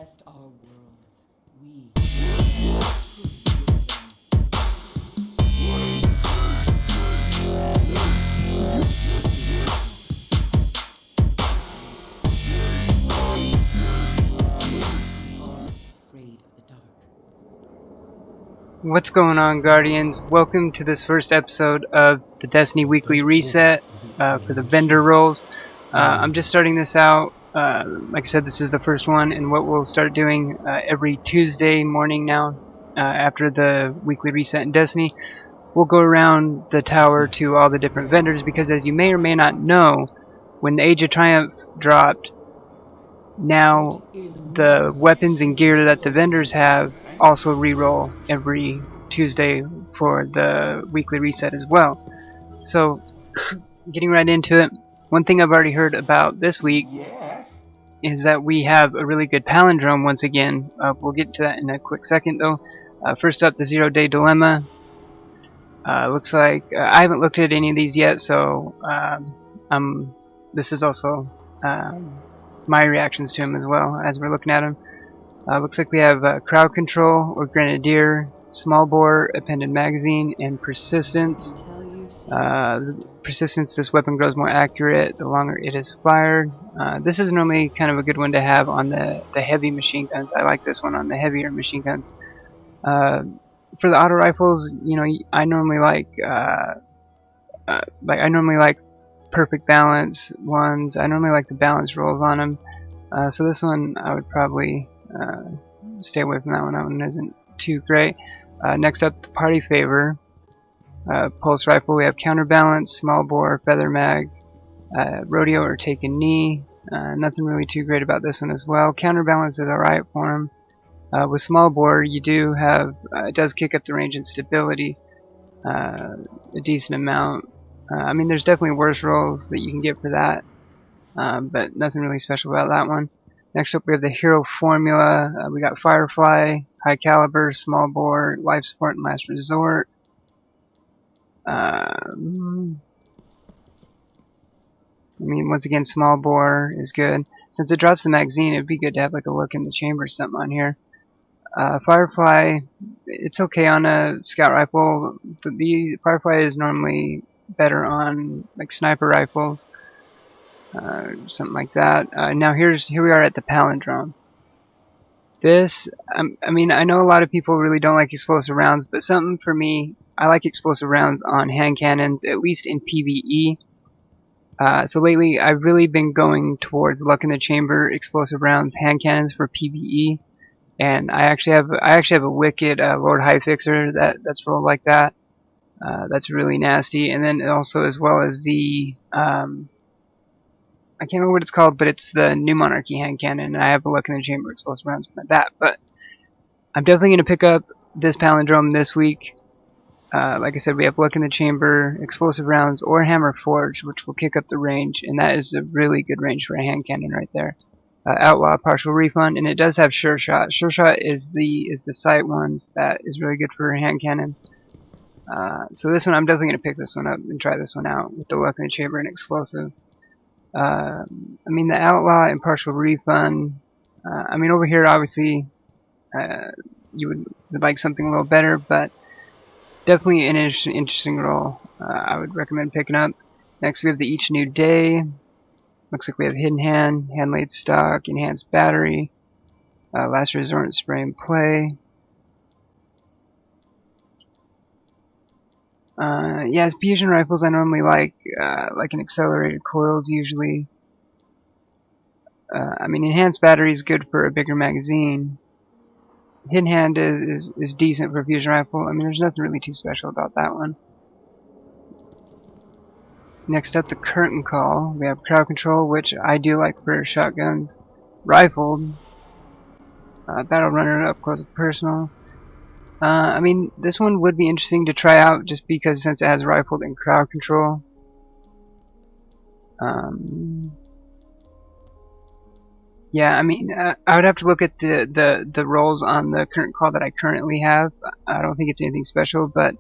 possessed our worlds. We are afraid of the dark. What's going on, Guardians? Welcome to this first episode of the Destiny Weekly Reset for the vendor roles. I'm just starting this out. Like I said, this is the first one, and what we'll start doing every Tuesday morning now, after the weekly reset in Destiny, we'll go around the tower to all the different vendors, because as you may or may not know, when the Age of Triumph dropped, now the weapons and gear that the vendors have also reroll every Tuesday for the weekly reset as well. So, getting right into it, one thing I've already heard about this week is that we have a really good palindrome once again. We'll get to that in a quick second though. First up, the 0-Day Dilemma. Looks like I haven't looked at any of these yet, so this is also my reactions to him as well as we're looking at him. Looks like we have crowd control or grenadier, small bore, appended magazine, and persistence. Persistence, this weapon grows more accurate the longer it is fired. This is normally kind of a good one to have on the heavy machine guns. I like this one on the heavier machine guns. For the auto rifles, you know, I normally like perfect balance ones. I normally like the balance rolls on them. So this one I would probably stay away from that one. That one isn't too great. Next up, the party favor. Pulse rifle, we have counterbalance, small bore, feather mag, rodeo or take a knee. Nothing really too great about this one as well. Counterbalance is alright for him. With small bore, you do have, it does kick up the range and stability a decent amount. I mean, there's definitely worse rolls that you can get for that, but nothing really special about that one. Next up, we have the hero formula. We got Firefly, high caliber, small bore, life support, and last resort. I mean, once again, small bore is good. Since it drops the magazine, it'd be good to have like a look in the chamber or something on here. Firefly, it's okay on a scout rifle, but the Firefly is normally better on like sniper rifles, something like that. Now here we are at the palindrome. This, I mean, I know a lot of people really don't like explosive rounds, but something for me, I like explosive rounds on hand cannons, at least in PvE. So lately, I've really been going towards luck in the chamber, explosive rounds, hand cannons for PvE. And I actually have a wicked Lord High Fixer that's rolled like that. That's really nasty. And then also as well as the I can't remember what it's called, but it's the New Monarchy hand cannon. And I have a luck in the chamber explosive rounds for that. But I'm definitely going to pick up this palindrome this week. Like I said, we have luck in the chamber, explosive rounds, or hammer forge, which will kick up the range, and that is a really good range for a hand cannon right there. Outlaw, partial refund, and it does have sure shot. Sure shot is the sight ones that is really good for hand cannons. So this one, I'm definitely going to pick this one up and try this one out with the luck in the chamber and explosive. I mean, the outlaw and partial refund. I mean, over here, obviously, you would like something a little better, but definitely an interesting roll. I would recommend picking up. Next, we have the each new day. Looks like we have hidden hand, hand laid stock, enhanced battery, last resort, spray and play. Yeah, fusion rifles I normally like an accelerated coils usually. I mean, enhanced battery is good for a bigger magazine. Hidden hand is decent for a fusion rifle. I mean, there's nothing really too special about that one. Next up, the curtain call. We have crowd control, which I do like for shotguns. Rifled. Battle runner up close and personal. I mean, this one would be interesting to try out just because since it has rifled and crowd control. Yeah, I mean, I would have to look at the rolls on the current call that I currently have. I don't think it's anything special, but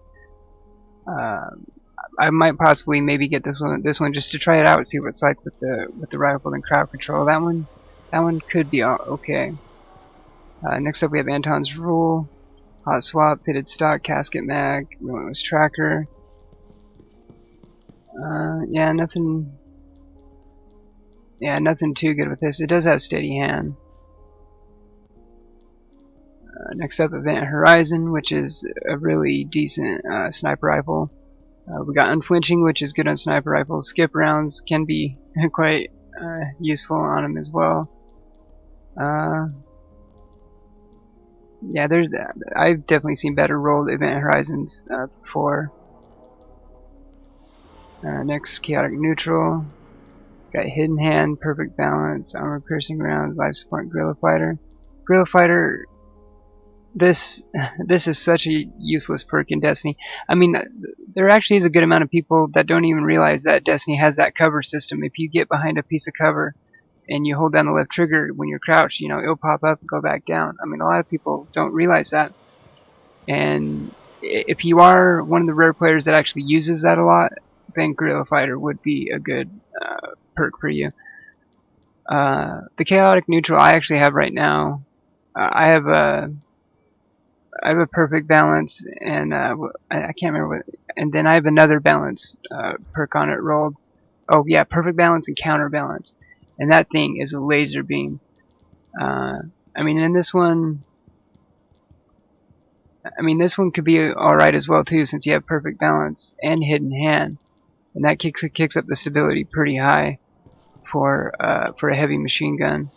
I might possibly maybe get this one just to try it out, see what it's like with the rifle and crowd control. That one could be okay. Next up we have Anton's Rule, Hot Swap, Pitted Stock, Casket Mag, Relentless Tracker. Yeah, nothing too good with this. It does have Steady Hand. Next up, Event Horizon, which is a really decent sniper rifle. We got Unflinching, which is good on sniper rifles. Skip rounds can be quite useful on them as well. Yeah, I've definitely seen better rolled Event Horizons before. Next, Chaotic Neutral. Got Hidden Hand, Perfect Balance, Armor Piercing Rounds, Life Support, Guerrilla Fighter. Guerrilla Fighter, this is such a useless perk in Destiny. I mean, there actually is a good amount of people that don't even realize that Destiny has that cover system. If you get behind a piece of cover and you hold down the left trigger when you're crouched, you know, it'll pop up and go back down. I mean, a lot of people don't realize that. And if you are one of the rare players that actually uses that a lot, then Guerrilla Fighter would be a good perk for you. The Chaotic Neutral I actually have right now. I have a Perfect Balance, and I can't remember what. And then I have another balance perk on it rolled. Oh yeah, Perfect Balance and Counterbalance, and that thing is a laser beam. I mean, in this one. I mean, this one could be alright as well too, since you have Perfect Balance and Hidden Hand, and that kicks up the stability pretty high for a heavy machine gun.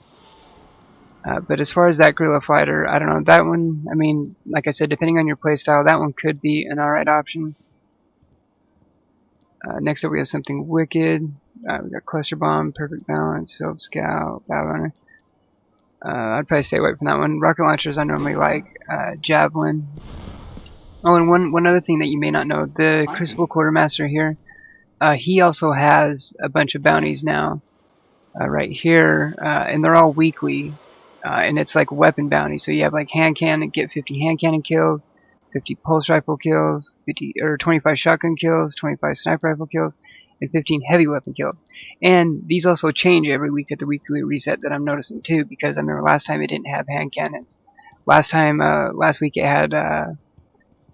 But as far as that Guerrilla Fighter, I don't know, that one, I mean, like I said, depending on your playstyle, that one could be an alright option. Next up we have something wicked. We got Cluster Bomb, Perfect Balance, Field Scout, Battle Runner. I'd probably stay away from that one. Rocket launchers I normally like. Javelin. Oh, and one other thing that you may not know, the Crucible Quartermaster here, he also has a bunch of bounties now, right here, and they're all weekly, and it's like weapon bounty. So you have like hand cannon, get 50 hand cannon kills, 50 pulse rifle kills, 25 shotgun kills, 25 sniper rifle kills, and 15 heavy weapon kills. And these also change every week at the weekly reset that I'm noticing too, because I remember last time it didn't have hand cannons. Last week it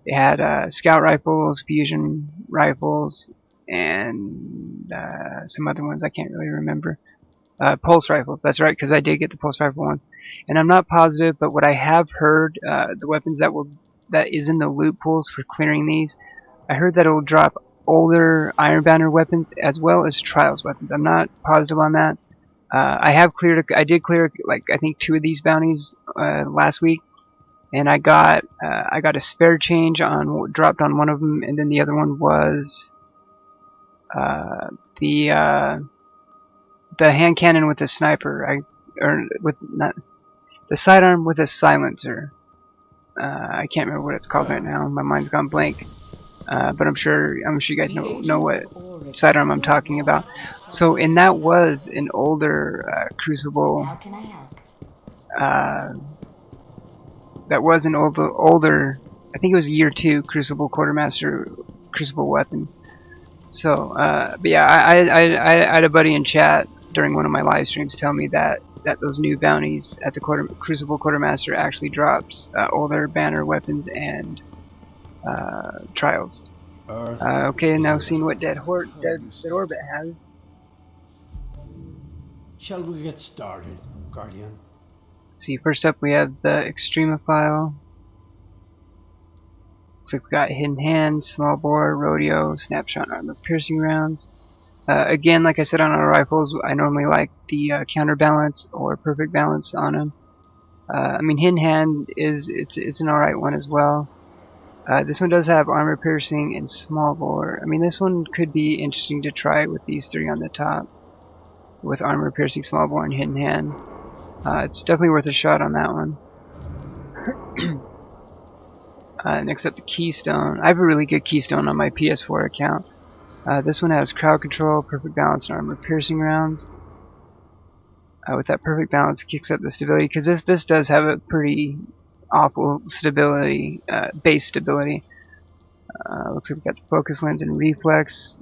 had scout rifles, fusion rifles, and some other ones I can't really remember. Pulse rifles, that's right, because I did get the pulse rifle ones. And I'm not positive, but what I have heard, the weapons that is in the loot pools for clearing these, I heard that it will drop older Iron Banner weapons as well as Trials weapons. I'm not positive on that. I did clear like I think 2 of these bounties last week, and I got a spare change dropped on one of them, and then the other one was the hand cannon with a sniper. The sidearm with a silencer. I can't remember what it's called right now. My mind's gone blank. But I'm sure you guys know what sidearm I'm talking about. So, and that was an older Crucible. How can I help? That was an older. I think it was year 2 Crucible Quartermaster Crucible weapon. So, but yeah, I had a buddy in chat during one of my live streams tell me that those new bounties at the Crucible Quartermaster actually drops older banner weapons and Trials. Okay, now seeing what Dead Orbit has. Shall we get started, Guardian? See, first up we have the Extremophile. Looks like we got Hidden Hand, Small Bore, Rodeo, Snapshot, Armor Piercing Rounds. Again, like I said on our rifles, I normally like the Counterbalance or Perfect Balance on them. I mean, Hidden Hand it's an alright one as well. This one does have Armor Piercing and Small Bore. I mean, this one could be interesting to try with these 3 on the top, with Armor Piercing, Small Bore, and Hidden Hand. It's definitely worth a shot on that one. Next up, the Keystone. I have a really good Keystone on my PS4 account. This one has Crowd Control, Perfect Balance, and Armor Piercing Rounds. With that Perfect Balance, it kicks up the stability, because this does have a pretty awful stability, base stability. Looks like we got the Focus Lens and Reflex.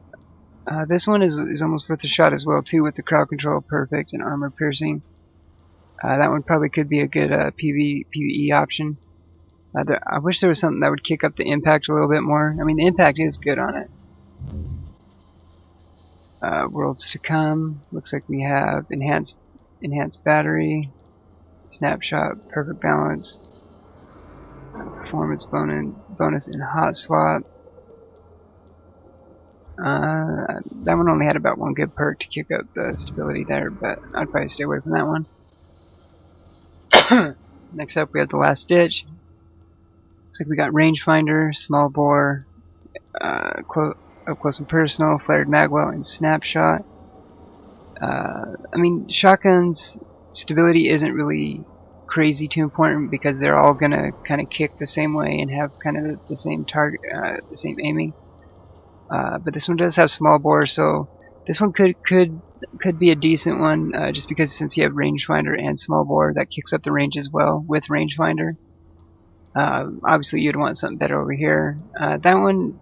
This one is almost worth a shot as well too, with the Crowd Control, Perfect, and Armor Piercing. That one probably could be a good PvE option. I wish there was something that would kick up the impact a little bit more. I mean, the impact is good on it. Worlds to come. Looks like we have enhanced battery, snapshot, perfect balance, performance bonus in hot swap. That one only had about one good perk to kick up the stability there, but I'd probably stay away from that one. Next up, we have the last ditch. Looks like we got rangefinder, small bore, up close and personal, flared magwell, and snapshot. I mean, shotguns stability isn't really crazy too important because they're all gonna kind of kick the same way and have kind of the same target, the same aiming. But this one does have small bore, so this one could be a decent one, just because since you have rangefinder and small bore, that kicks up the range as well with rangefinder. Obviously, you'd want something better over here.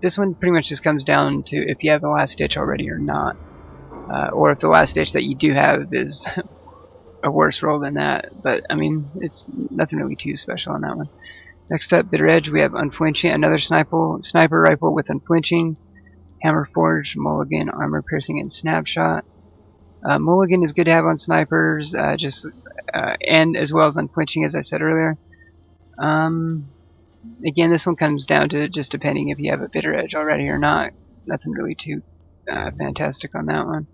This one pretty much just comes down to if you have the last ditch already or not, or if the last ditch that you do have is a worse roll than that. But I mean, it's nothing really too special on that one. Next up, Bitter Edge, we have Unflinching, another sniper rifle with Unflinching, Hammer Forge, Mulligan, Armor Piercing, and Snapshot. Mulligan is good to have on snipers, and as well as Unflinching, as I said earlier. Again, this one comes down to just depending if you have a Bitter Edge already or not. Nothing really too fantastic on that one.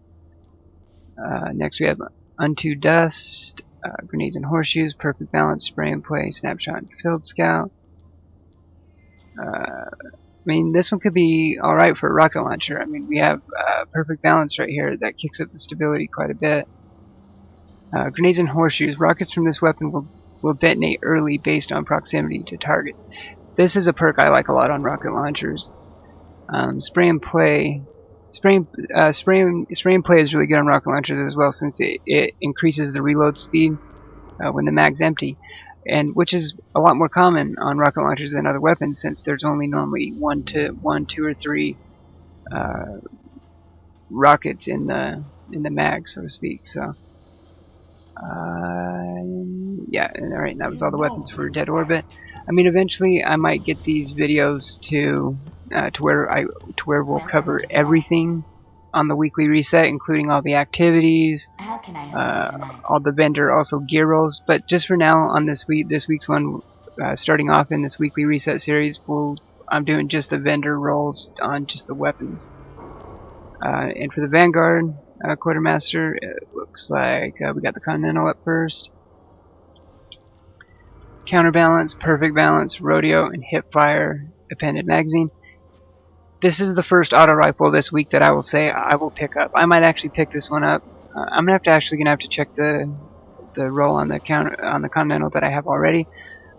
Next, we have Unto Dust, Grenades and Horseshoes, Perfect Balance, Spray and Play, Snapshot, and Field Scout. I mean, this one could be alright for a rocket launcher. I mean, we have Perfect Balance right here that kicks up the stability quite a bit. Grenades and Horseshoes. Rockets from this weapon will detonate early based on proximity to targets. This is a perk I like a lot on rocket launchers. Spray and Play. Spray and Play is really good on rocket launchers as well, since it increases the reload speed when the mag's empty, and which is a lot more common on rocket launchers than other weapons, since there's only normally one, two, or three rockets in the mag, so to speak. So yeah, alright, that was all the weapons for Dead Orbit. I mean, eventually I might get these videos to where we'll cover everything on the weekly reset, including all the activities, How can I help you tonight? all the vendor also gear rolls. But just for now, on this week's one, starting off in this weekly reset series, I'm doing just the vendor rolls on just the weapons. And for the Vanguard Quartermaster, it looks like we got the Continental up first. Counterbalance, Perfect Balance, Rodeo, and Hipfire Appended Magazine. This is the first auto rifle this week that I will say I will pick up. I might actually pick this one up. I'm gonna have to check the roll on the Continental that I have already.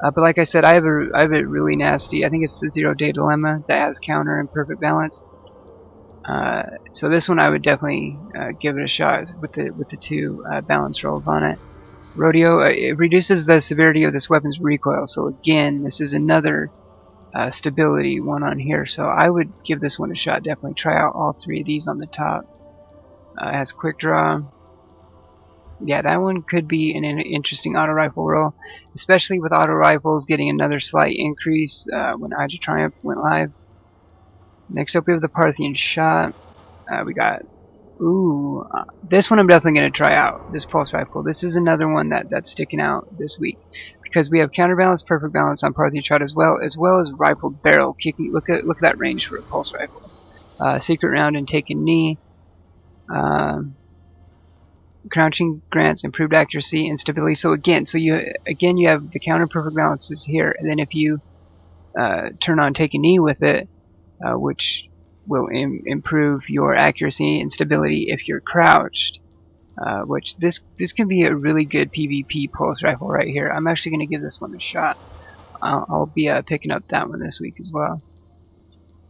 But like I said, I have a really nasty. I think it's the 0 Day Dilemma that has counter and perfect balance. So this one I would definitely give it a shot with the two balance rolls on it. Rodeo, it reduces the severity of this weapon's recoil. So again, this is another stability one on here. So I would give this one a shot. Definitely try out all three of these on the top. It has quick draw. Yeah, that one could be an interesting auto rifle roll, especially with auto rifles getting another slight increase when Age of Triumph went live. Next up we have the Parthian Shot. We got, this one I'm definitely going to try out, this pulse rifle. This is another one that's sticking out this week, because we have counterbalance, perfect balance on Parthian Shot as well as rifled barrel kicking. Look at that range for a pulse rifle. Secret round and take a knee. Crouching grants improved accuracy and stability. So you have the counter perfect balances here, and then if you turn on take a knee with it, which will improve your accuracy and stability if you're crouched. Which this can be a really good PvP pulse rifle right here. I'm actually going to give this one a shot. I'll be picking up that one this week as well.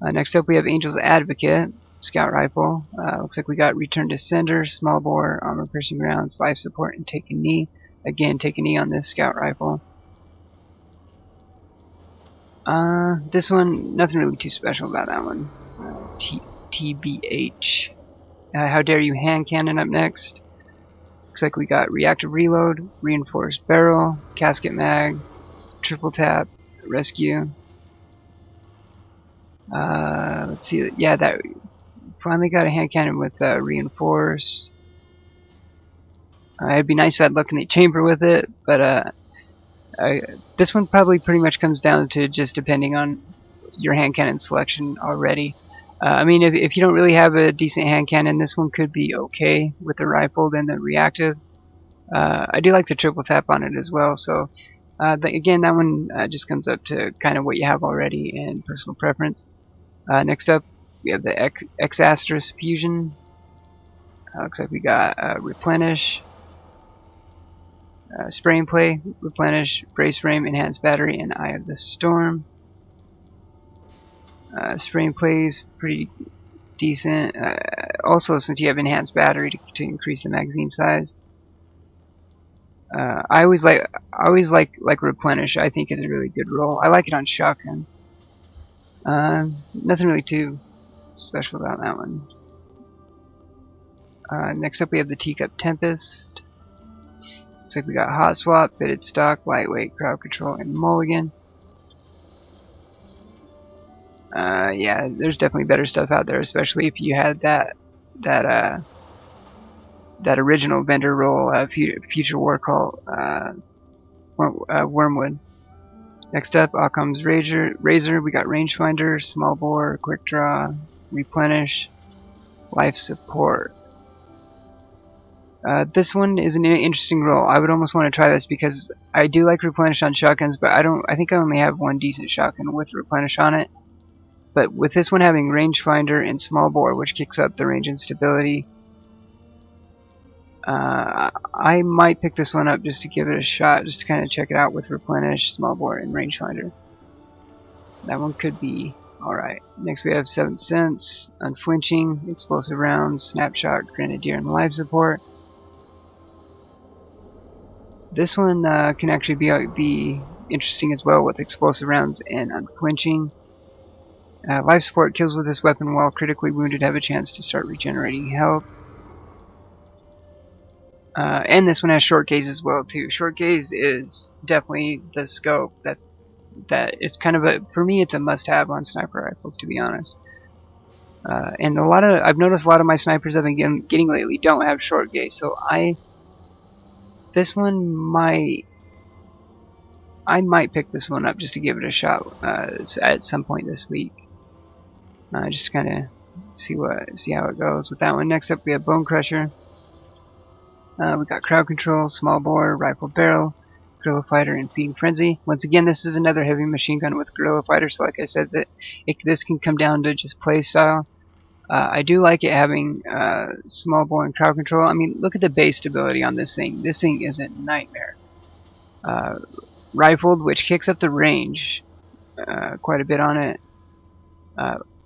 Next up we have Angel's Advocate Scout Rifle. Looks like we got Return to Sender, Small Bore, Armor Piercing Rounds, Life Support, and Take a Knee. Again, take a knee on this Scout Rifle. This one, nothing really too special about that one. TBH. How Dare You Hand Cannon up next. Looks like we got reactive reload, reinforced barrel, casket mag, triple tap, rescue. Let's see. Yeah, that finally got a hand cannon with reinforced. It'd be nice if I had luck in the chamber with it, but this one probably pretty much comes down to just depending on your hand cannon selection already. I mean, if you don't really have a decent hand cannon, this one could be okay with the rifled and the reactive. I do like the triple tap on it as well, so again, that one just comes up to kind of what you have already and personal preference. Next up, we have the X-Asterisk Fusion. Looks like we got Replenish, Spray and Play, Replenish, Brace Frame, Enhanced Battery, and Eye of the Storm. Spray and Play is pretty decent. Also, since you have Enhanced Battery to increase the magazine size. I always like Replenish. I think is a really good roll. I like it on shotguns. Nothing really too special about that one. Next up we have the Teacup Tempest. Looks like we got Hot Swap, Bitted Stock, Lightweight, Crowd Control, and Mulligan. Yeah, there's definitely better stuff out there, especially if you had that original vendor roll, Future War Call, Wormwood. Next up, Occam's Razor. We got Rangefinder, Small Bore, Quick Draw, Replenish, Life Support. This one is an interesting roll. I would almost want to try this because I do like Replenish on shotguns, but I think I only have one decent shotgun with Replenish on it. But with this one having Rangefinder and Small Bore, which kicks up the range and stability, I might pick this one up just to give it a shot, just to kind of check it out with Replenish, Small Bore, and Rangefinder. That one could be alright. Next we have 7th Sense, Unflinching, Explosive Rounds, Snapshot, Grenadier, and Life Support. This one can actually be interesting as well with Explosive Rounds and Unflinching. Life Support, kills with this weapon while critically wounded have a chance to start regenerating health. And this one has Short Gaze as well too. Short Gaze is definitely the scope it's kind of for me it's a must-have on sniper rifles, to be honest. And I've noticed a lot of my snipers I've been getting lately don't have Short Gaze, so this one I might pick this one up just to give it a shot at some point this week. Just kind of see how it goes with that one. Next up we have Bone Crusher. We got Crowd Control, Small Bore, Rifle Barrel, Guerrilla Fighter, and Feeding Frenzy. Once again, this is another heavy machine gun with Guerrilla Fighter, so like I said, this can come down to just play style. I do like it having Small Bore and Crowd Control. I mean, look at the base stability on this thing. This thing is a nightmare. Rifled, which kicks up the range quite a bit on it.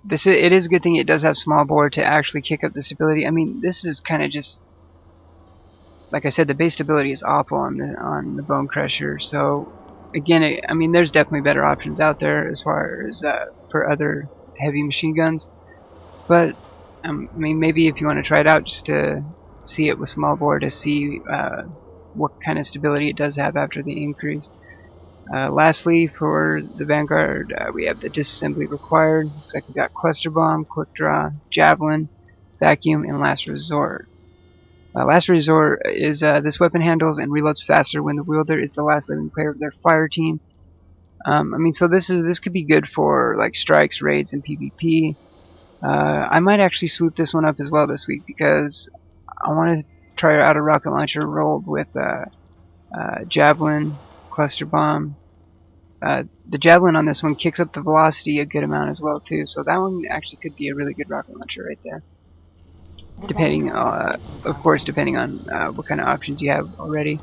It is a good thing it does have Small Bore to actually kick up the stability. I mean, this is kind of just, like I said, the base stability is awful on the Bone Crusher. So again, I mean, there's definitely better options out there as far as for other heavy machine guns. But I mean, maybe if you want to try it out just to see it with Small Bore to see what kind of stability it does have after the increase. Lastly, for the Vanguard, we have the disassembly required. Looks like we got Cluster Bomb, Quick Draw, Javelin, Vacuum, and Last Resort. Last Resort is this weapon handles and reloads faster when the wielder is the last living player of their fire team. I mean, so this could be good for like strikes, raids, and PvP. I might actually swoop this one up as well this week because I want to try out a rocket launcher rolled with Javelin, Cluster Bomb. The Javelin on this one kicks up the velocity a good amount as well too, so that one actually could be a really good rocket launcher right there. Depending, of course, depending on what kind of options you have already.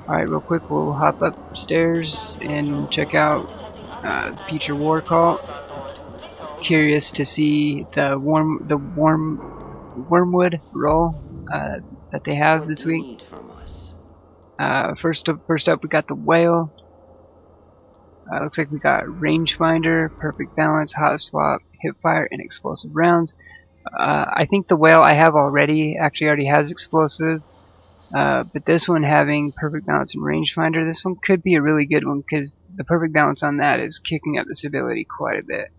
Alright, real quick, we'll hop upstairs and check out Future War Call. Curious to see the Wormwood roll that they have this week. First up, we got the Whale. Looks like we got Rangefinder, Perfect Balance, Hot Swap, Hipfire, and Explosive Rounds. I think the Whale I have already has explosive. But this one having perfect balance and rangefinder, this one could be a really good one because the perfect balance on that is kicking up this ability quite a bit.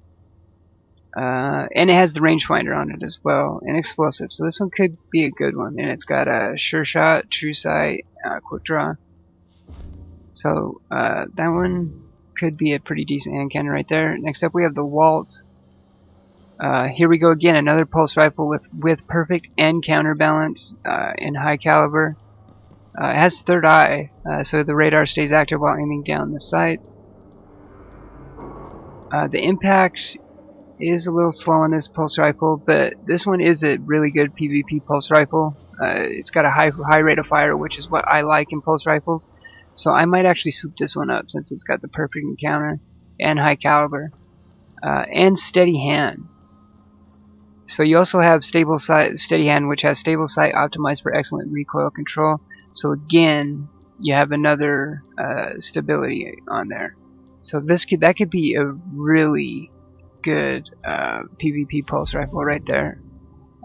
And it has the rangefinder on it as well, and explosive. So this one could be a good one, and it's got a sure shot, true sight, quick draw. So that one could be a pretty decent hand cannon right there. Next up we have the Walt. Here we go again, another pulse rifle with perfect and counterbalance and high caliber. It has third eye, so the radar stays active while aiming down the sights. The impact is a little slow on this pulse rifle, but this one is a really good PvP pulse rifle. It's got a high rate of fire, which is what I like in pulse rifles. So I might actually swoop this one up since it's got the perfect encounter and high caliber and steady hand. So you also have stable sight, steady hand, which has stable sight optimized for excellent recoil control. So again, you have another stability on there. So that could be a really good PvP pulse rifle right there.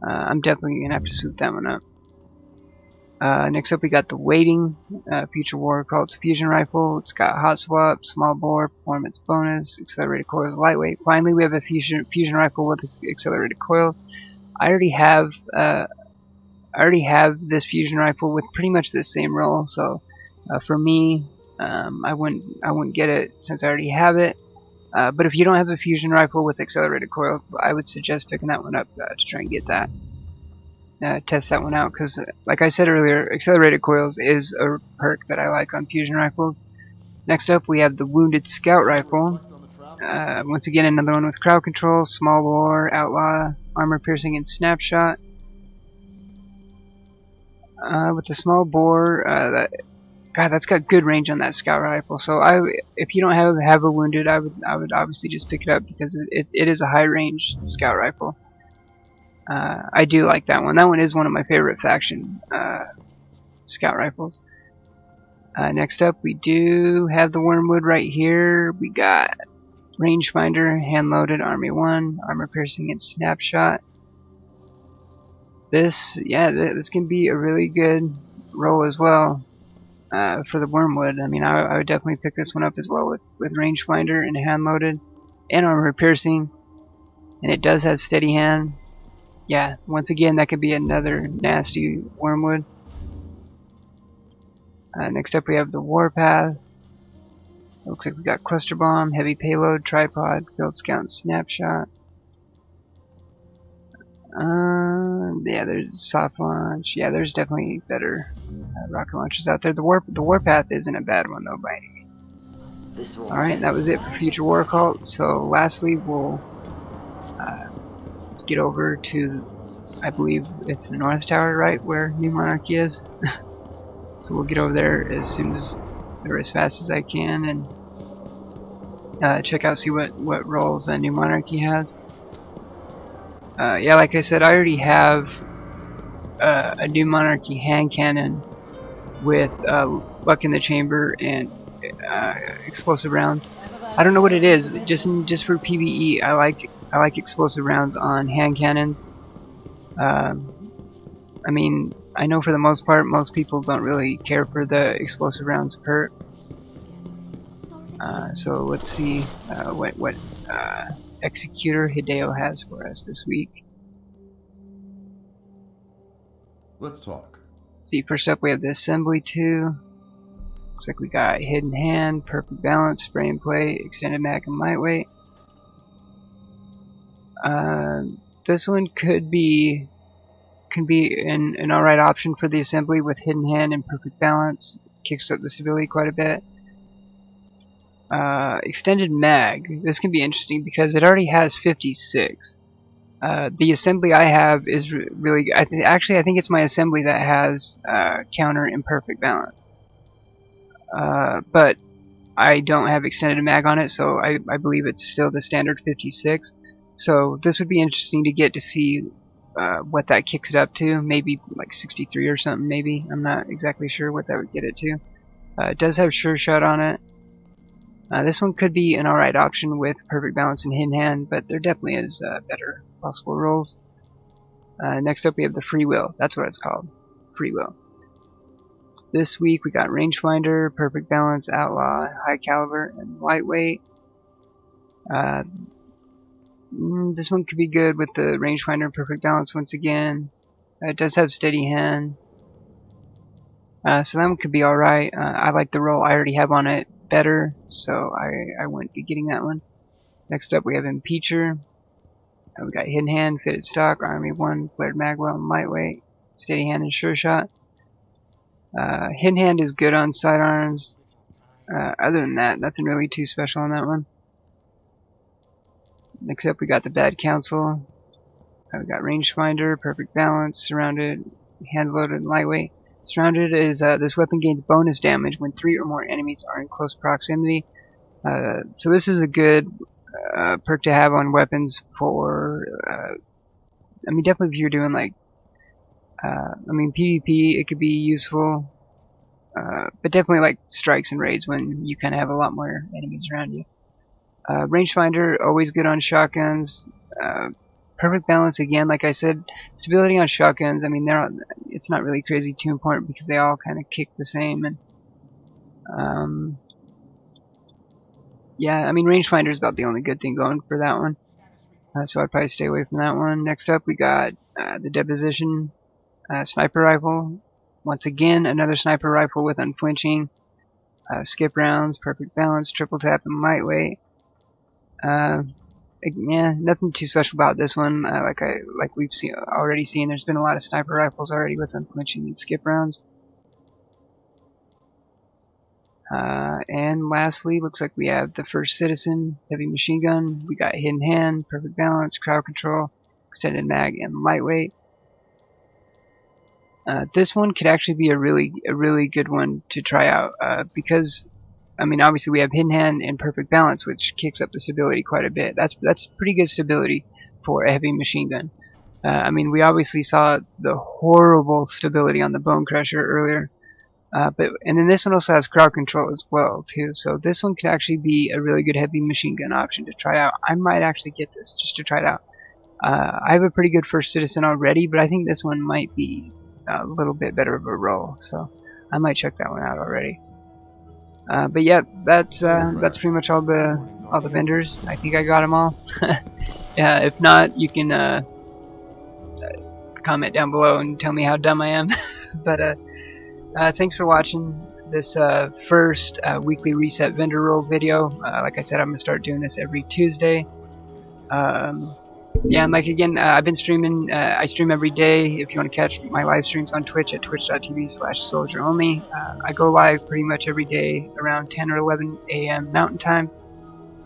I'm definitely gonna have to swoop that one up. Next up we got the Waiting Future War Cult's fusion rifle. It's got hot swap, small bore, performance bonus, accelerated coils, lightweight. Finally we have a fusion rifle with accelerated coils. I already have this fusion rifle with pretty much the same role, so for me, I wouldn't get it since I already have it. But if you don't have a fusion rifle with accelerated coils, I would suggest picking that one up to try and get that. Test that one out, because like I said earlier, accelerated coils is a perk that I like on fusion rifles. Next up we have the Wounded Scout rifle. Once again another one with crowd control, small bore, outlaw, armor piercing, and snapshot. With the small bore, that's got good range on that scout rifle. So if you don't have a wounded, I would obviously just pick it up because it is a high range scout rifle. I do like that one. That one is one of my favorite faction scout rifles. Next up we do have the Wormwood right here. We got rangefinder, hand loaded, army 1, armor piercing, and snapshot. This can be a really good roll as well. For the Wormwood, I mean, I would definitely pick this one up as well with rangefinder and hand loaded and armor piercing, and it does have steady hand. Yeah, once again, that could be another nasty Wormwood. Next up, we have the Warpath. It looks like we got cluster bomb, heavy payload, tripod, field scout, and snapshot. Yeah, there's soft launch. Yeah, there's definitely better rocket launchers out there. The Warpath isn't a bad one though by any means. Alright, that was it for Future War Cult. So lastly we'll get over to, I believe it's the North Tower, right, where New Monarchy is. So we'll get over there as soon as, or as fast as I can, and check out, see what roles New Monarchy has. Yeah, like I said, I already have a New Monarchy hand cannon with luck in the chamber and explosive rounds. I don't know what it is. Just for PvE, I like explosive rounds on hand cannons. I mean, I know for the most part, most people don't really care for the explosive rounds perk. So let's see what Executor Hideo has for us this week. Let's talk. See, first up we have the Assembly 2. Looks like we got Hidden Hand, Perfect Balance, Spray and Play, Extended Mag, and Lightweight. This one could be an alright option for the Assembly with Hidden Hand and Perfect Balance. Kicks up the stability quite a bit. Extended Mag. This can be interesting because it already has 56. The assembly I have is really. I think it's my assembly that has counter and perfect balance. But I don't have extended mag on it, so I believe it's still the standard 56. So this would be interesting to get to see what that kicks it up to. Maybe like 63 or something. Maybe I'm not exactly sure what that would get it to. It does have sure shot on it. This one could be an alright option with perfect balance and hidden hand, but there definitely is better possible rolls. Next up we have the Free Will. That's what it's called. Free Will. This week we got rangefinder, perfect balance, outlaw, high caliber, and lightweight. This one could be good with the rangefinder and perfect balance once again. It does have steady hand, so that one could be alright. I like the roll I already have on it better, so I wouldn't be getting that one. Next up we have Impeacher. We got hidden hand, fitted stock, army 1, flared magwell, and lightweight, steady hand, and sure shot. Hidden hand is good on sidearms. Other than that, nothing really too special on that one. Next up we got the Bad Counsel. We got rangefinder, perfect balance, surrounded, hand loaded, and lightweight. Surrounded is this weapon gains bonus damage when 3 or more enemies are in close proximity. So this is a good perk to have on weapons for, I mean, definitely if you're doing like, PvP, it could be useful, but definitely like strikes and raids when you kind of have a lot more enemies around you. Rangefinder, always good on shotguns. Perfect balance again, like I said, stability on shotguns. I mean, it's not really crazy too important because they all kind of kick the same. And yeah, I mean, rangefinder is about the only good thing going for that one. So I'd probably stay away from that one. Next up, we got the Deposition sniper rifle. Once again, another sniper rifle with unflinching, skip rounds, perfect balance, triple tap, and lightweight. Yeah, nothing too special about this one. Like we've already seen, there's been a lot of sniper rifles already with unflinching and skip rounds. And lastly, looks like we have the First Citizen heavy machine gun. We got hidden hand, perfect balance, crowd control, extended mag, and lightweight. This one could actually be a really good one to try out because, I mean, obviously we have hidden hand and perfect balance, which kicks up the stability quite a bit. That's pretty good stability for a heavy machine gun. I mean, we obviously saw the horrible stability on the Bone Crusher earlier, and then this one also has crowd control as well too. So this one could actually be a really good heavy machine gun option to try out. I might actually get this just to try it out. I have a pretty good First Citizen already, but I think this one might be a little bit better of a roll, so I might check that one out already. But yeah, that's pretty much all the vendors. I think I got them all. Yeah, if not, you can comment down below and tell me how dumb I am. But thanks for watching this first weekly reset vendor roll video. Like I said, I'm gonna start doing this every Tuesday. Yeah, and like again, I've been streaming. I stream every day. If you want to catch my live streams on Twitch at twitch.tv/soldieronly. I go live pretty much every day around 10 or 11 a.m. Mountain Time.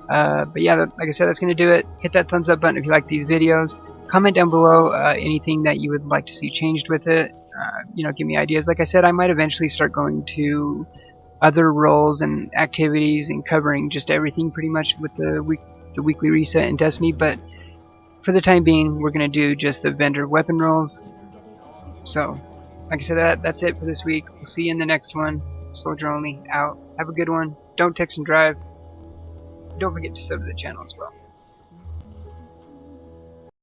But yeah, like I said, that's going to do it. Hit that thumbs up button if you like these videos. Comment down below anything that you would like to see changed with it. Give me ideas. Like I said, I might eventually start going to other roles and activities and covering just everything pretty much with the weekly reset in Destiny. But for the time being, we're going to do just the vendor weapon rolls. So, like I said, that's it for this week. We'll see you in the next one. Soldier Only, out. Have a good one. Don't text and drive. Don't forget to sub to the channel as well.